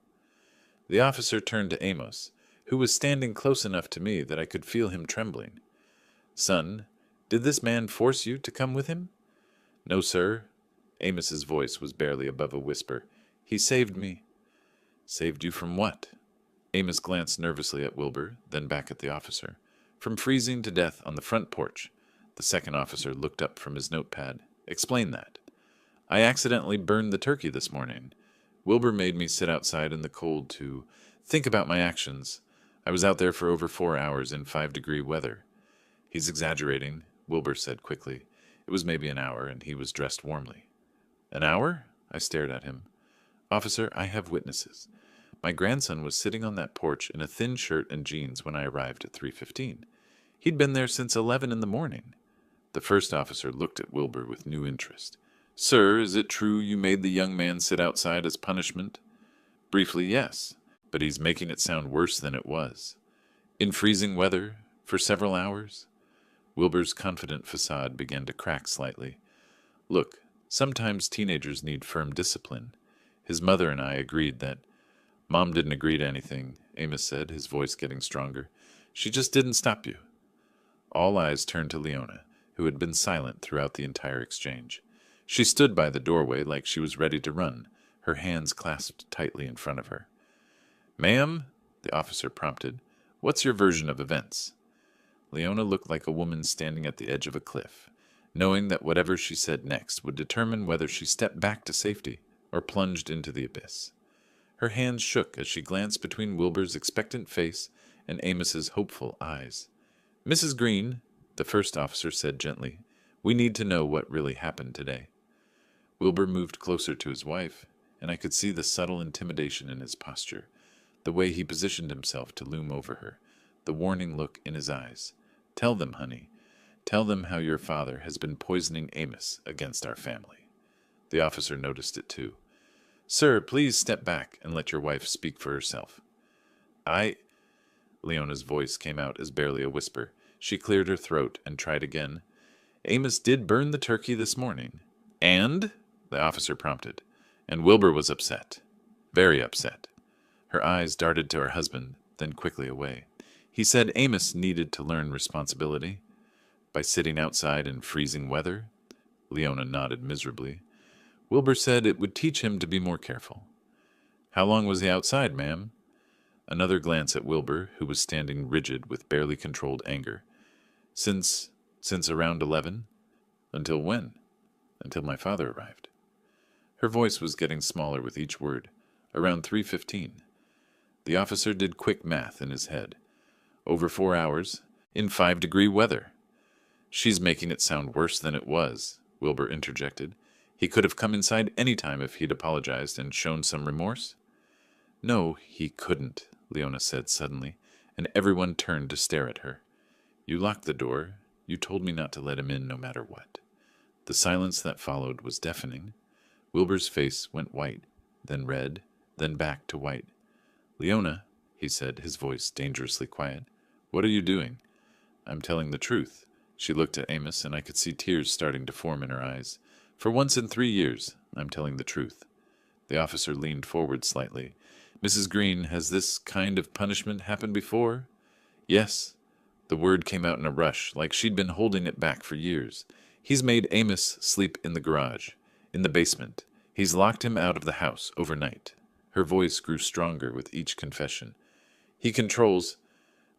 The officer turned to Amos, who was standing close enough to me that I could feel him trembling. Son, did this man force you to come with him? No, sir. Amos's voice was barely above a whisper. He saved me. Saved you from what? Amos glanced nervously at Wilbur, then back at the officer. From freezing to death on the front porch. The second officer looked up from his notepad. Explain that. I accidentally burned the turkey this morning. Wilbur made me sit outside in the cold to think about my actions. I was out there for over 4 hours in 5-degree weather. He's exaggerating, Wilbur said quickly. It was maybe an hour, and he was dressed warmly. An hour? I stared at him. Officer, I have witnesses. My grandson was sitting on that porch in a thin shirt and jeans when I arrived at 3:15. He'd been there since 11 in the morning. The first officer looked at Wilbur with new interest. Sir, is it true you made the young man sit outside as punishment? Briefly, yes, but he's making it sound worse than it was. In freezing weather, for several hours? Wilbur's confident facade began to crack slightly. Look, sometimes teenagers need firm discipline. His mother and I agreed that. Mom didn't agree to anything, Amos said, his voice getting stronger. She just didn't stop you. All eyes turned to Leona, who had been silent throughout the entire exchange. She stood by the doorway like she was ready to run, her hands clasped tightly in front of her. Ma'am, the officer prompted, what's your version of events? Leona looked like a woman standing at the edge of a cliff, knowing that whatever she said next would determine whether she stepped back to safety or plunged into the abyss. Her hands shook as she glanced between Wilbur's expectant face and Amos's hopeful eyes. Mrs. Green, the first officer said gently, we need to know what really happened today. Wilbur moved closer to his wife, and I could see the subtle intimidation in his posture, the way he positioned himself to loom over her, the warning look in his eyes. Tell them, honey. Tell them how your father has been poisoning Amos against our family. The officer noticed it too. Sir, please step back and let your wife speak for herself. Leona's voice came out as barely a whisper. She cleared her throat and tried again. Amos did burn the turkey this morning. And? The officer prompted. And Wilbur was upset. Very upset. Her eyes darted to her husband, then quickly away. He said Amos needed to learn responsibility. By sitting outside in freezing weather? Leona nodded miserably. Wilbur said it would teach him to be more careful. How long was he outside, ma'am? Another glance at Wilbur, who was standing rigid with barely controlled anger. Since around 11? Until when? Until my father arrived. Her voice was getting smaller with each word. Around 3:15. The officer did quick math in his head. Over 4 hours, in 5-degree weather. She's making it sound worse than it was, Wilbur interjected. He could have come inside any time if he'd apologized and shown some remorse. No, he couldn't, Leona said suddenly, and everyone turned to stare at her. You locked the door. You told me not to let him in no matter what. The silence that followed was deafening. Wilbur's face went white, then red, then back to white. Leona, he said, his voice dangerously quiet, what are you doing? I'm telling the truth. She looked at Amos, and I could see tears starting to form in her eyes. For once in 3 years, I'm telling the truth. The officer leaned forward slightly. Mrs. Green, has this kind of punishment happened before? Yes. The word came out in a rush, like she'd been holding it back for years. He's made Amos sleep in the garage, in the basement. He's locked him out of the house overnight. Her voice grew stronger with each confession. He controls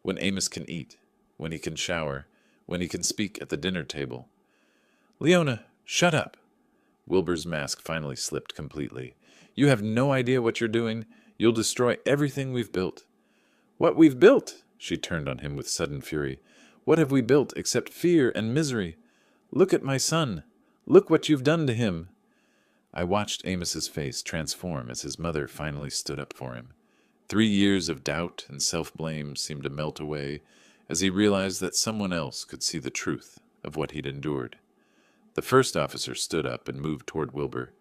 when Amos can eat, when he can shower, when he can speak at the dinner table. Leona, shut up. Wilbur's mask finally slipped completely. You have no idea what you're doing. You'll destroy everything we've built. What we've built? She turned on him with sudden fury. What have we built except fear and misery? Look at my son. Look what you've done to him. I watched Amos's face transform as his mother finally stood up for him. 3 years of doubt and self-blame seemed to melt away as he realized that someone else could see the truth of what he'd endured. The first officer stood up and moved toward Wilbur.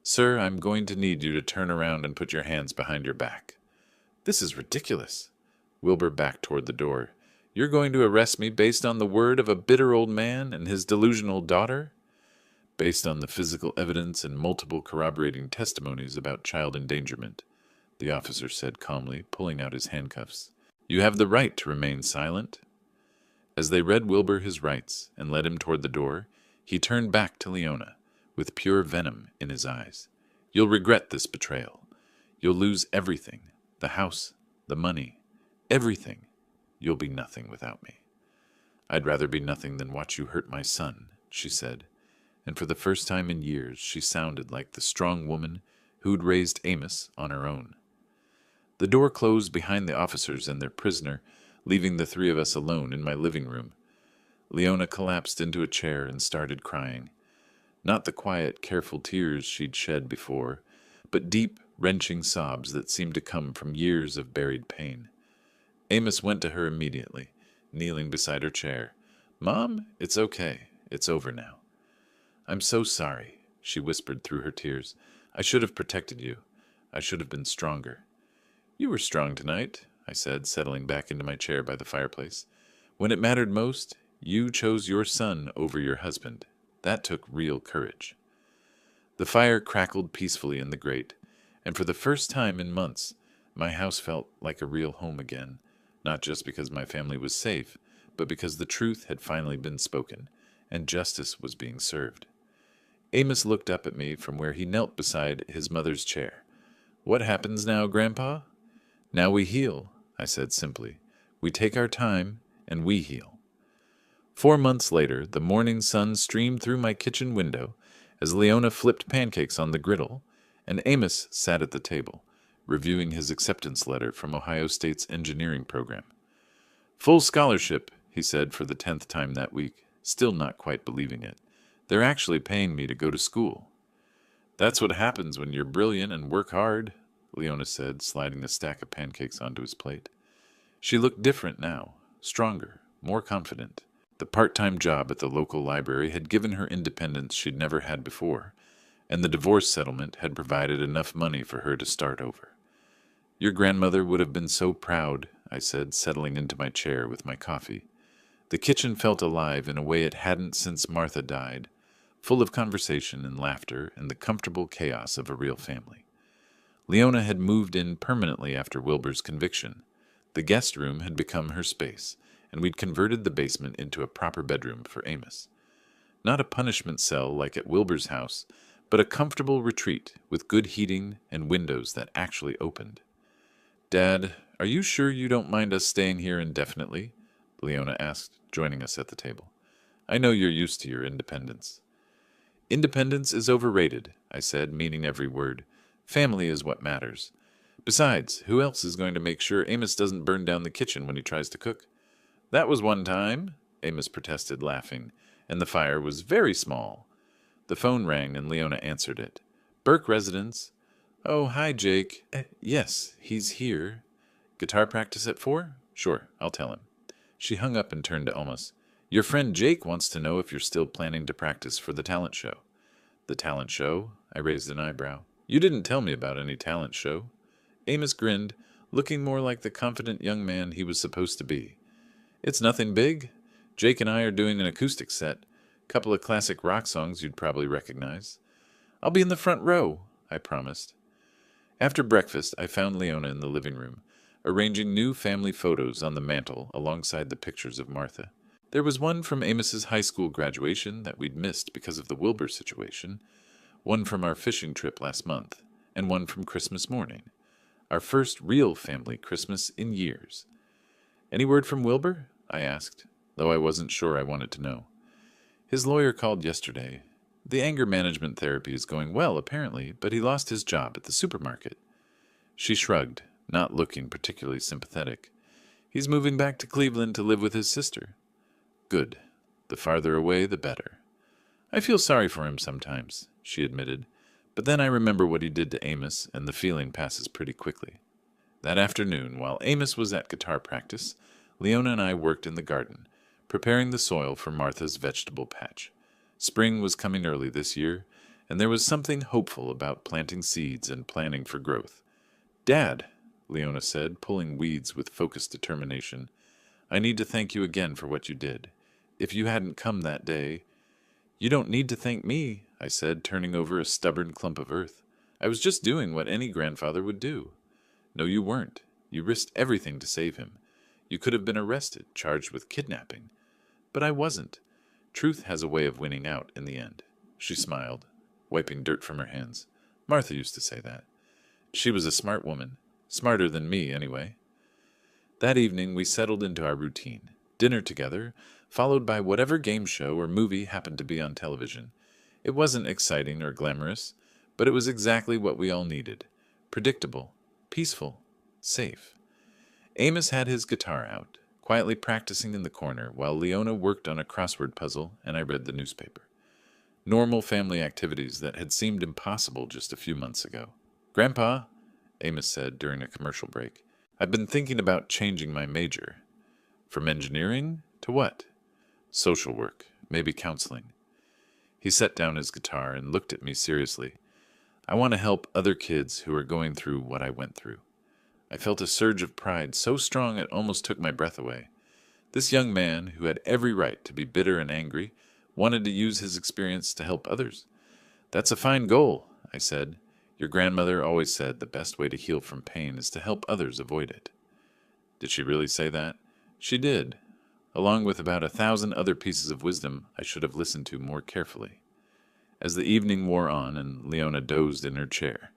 Sir, I'm going to need you to turn around and put your hands behind your back. This is ridiculous. Wilbur backed toward the door. You're going to arrest me based on the word of a bitter old man and his delusional daughter? Based on the physical evidence and multiple corroborating testimonies about child endangerment, the officer said calmly, pulling out his handcuffs. You have the right to remain silent. As they read Wilbur his rights and led him toward the door, he turned back to Leona, with pure venom in his eyes. You'll regret this betrayal. You'll lose everything, the house, the money, everything. You'll be nothing without me. I'd rather be nothing than watch you hurt my son, she said, and for the first time in years she sounded like the strong woman who'd raised Amos on her own. The door closed behind the officers and their prisoner, leaving the three of us alone in my living room. Leona collapsed into a chair and started crying. Not the quiet, careful tears she'd shed before, but deep, wrenching sobs that seemed to come from years of buried pain. Amos went to her immediately, kneeling beside her chair. Mom, it's okay. It's over now. I'm so sorry, she whispered through her tears. I should have protected you. I should have been stronger. You were strong tonight, I said, settling back into my chair by the fireplace. When it mattered most, you chose your son over your husband. That took real courage. The fire crackled peacefully in the grate, and for the first time in months, my house felt like a real home again, not just because my family was safe, but because the truth had finally been spoken, and justice was being served. Amos looked up at me from where he knelt beside his mother's chair. What happens now, Grandpa? Now we heal, I said simply. We take our time, and we heal. 4 months later, the morning sun streamed through my kitchen window as Leona flipped pancakes on the griddle, and Amos sat at the table, reviewing his acceptance letter from Ohio State's engineering program. Full scholarship, he said for the 10th time that week, still not quite believing it. They're actually paying me to go to school. That's what happens when you're brilliant and work hard, Leona said, sliding a stack of pancakes onto his plate. She looked different now, stronger, more confident. The part-time job at the local library had given her independence she'd never had before, and the divorce settlement had provided enough money for her to start over. Your grandmother would have been so proud, I said, settling into my chair with my coffee. The kitchen felt alive in a way it hadn't since Martha died, full of conversation and laughter and the comfortable chaos of a real family. Leona had moved in permanently after Wilbur's conviction. The guest room had become her space, and we'd converted the basement into a proper bedroom for Amos. Not a punishment cell like at Wilbur's house, but a comfortable retreat with good heating and windows that actually opened. "Dad, are you sure you don't mind us staying here indefinitely?" Leona asked, joining us at the table. "I know you're used to your independence." "Independence is overrated," I said, meaning every word. "Family is what matters. Besides, who else is going to make sure Amos doesn't burn down the kitchen when he tries to cook?" "That was one time," Amos protested, laughing, "and the fire was very small." The phone rang and Leona answered it. "Burke residence." "Oh, hi, Jake." Yes, he's here." "Guitar practice at 4? Sure, I'll tell him." She hung up and turned to Amos. "Your friend Jake wants to know if you're still planning to practice for the talent show." "The talent show?" I raised an eyebrow. "You didn't tell me about any talent show." Amos grinned, looking more like the confident young man he was supposed to be. "It's nothing big. Jake and I are doing an acoustic set. Couple of classic rock songs you'd probably recognize. I'll be in the front row," I promised. After breakfast, I found Leona in the living room, arranging new family photos on the mantel alongside the pictures of Martha. There was one from Amos's high school graduation that we'd missed because of the Wilbur situation, one from our fishing trip last month, and one from Christmas morning, our first real family Christmas in years. "Any word from Wilbur?" I asked, though I wasn't sure I wanted to know. "His lawyer called yesterday. The anger management therapy is going well, apparently, but he lost his job at the supermarket." She shrugged, not looking particularly sympathetic. "He's moving back to Cleveland to live with his sister." "Good. The farther away, the better." "I feel sorry for him sometimes," she admitted, "but then I remember what he did to Amos, and the feeling passes pretty quickly." That afternoon, while Amos was at guitar practice, Leona and I worked in the garden, preparing the soil for Martha's vegetable patch. Spring was coming early this year, and there was something hopeful about planting seeds and planning for growth. "Dad," Leona said, pulling weeds with focused determination, "I need to thank you again for what you did. If you hadn't come that day—" "You don't need to thank me," I said, turning over a stubborn clump of earth. "I was just doing what any grandfather would do." "No, you weren't. You risked everything to save him. You could have been arrested, charged with kidnapping. But I wasn't. Truth has a way of winning out in the end." She smiled, wiping dirt from her hands. "Martha used to say that. She was a smart woman. Smarter than me, anyway." That evening we settled into our routine. Dinner together, followed by whatever game show or movie happened to be on television. It wasn't exciting or glamorous, but it was exactly what we all needed. Predictable, peaceful, safe. Amos had his guitar out, quietly practicing in the corner, while Leona worked on a crossword puzzle and I read the newspaper. Normal family activities that had seemed impossible just a few months ago. "Grandpa," Amos said during a commercial break, "I've been thinking about changing my major." "From engineering to what?" "Social work, maybe counseling." He set down his guitar and looked at me seriously. "I want to help other kids who are going through what I went through." I felt a surge of pride so strong it almost took my breath away. This young man, who had every right to be bitter and angry, wanted to use his experience to help others. "That's a fine goal," I said. "Your grandmother always said the best way to heal from pain is to help others avoid it." Did she really say that? She did, along with about 1,000 other pieces of wisdom I should have listened to more carefully. As the evening wore on and Leona dozed in her chair,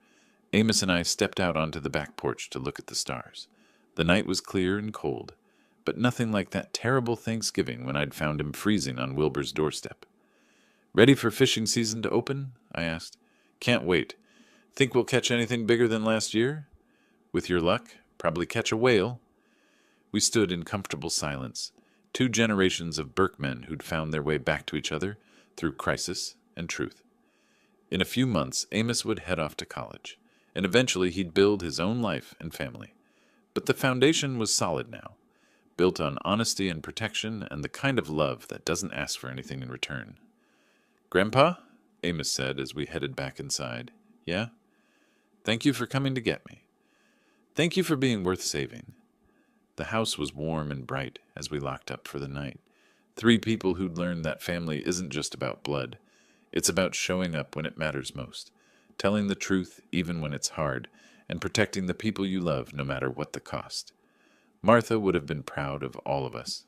Amos and I stepped out onto the back porch to look at the stars. The night was clear and cold, but nothing like that terrible Thanksgiving when I'd found him freezing on Wilbur's doorstep. "Ready for fishing season to open?" I asked. "Can't wait. Think we'll catch anything bigger than last year?" "With your luck, probably catch a whale." We stood in comfortable silence, 2 generations of Burkemen who'd found their way back to each other through crisis and truth. In a few months, Amos would head off to college, and eventually he'd build his own life and family. But the foundation was solid now, built on honesty and protection and the kind of love that doesn't ask for anything in return. "Grandpa?" Amos said as we headed back inside. "Yeah?" "Thank you for coming to get me." "Thank you for being worth saving." The house was warm and bright as we locked up for the night. 3 people who'd learned that family isn't just about blood. It's about showing up when it matters most, telling the truth even when it's hard, and protecting the people you love no matter what the cost. Martha would have been proud of all of us.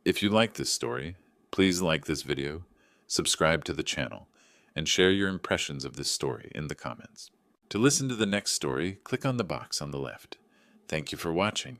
If you like this story, please like this video, subscribe to the channel, and share your impressions of this story in the comments. To listen to the next story, click on the box on the left. Thank you for watching,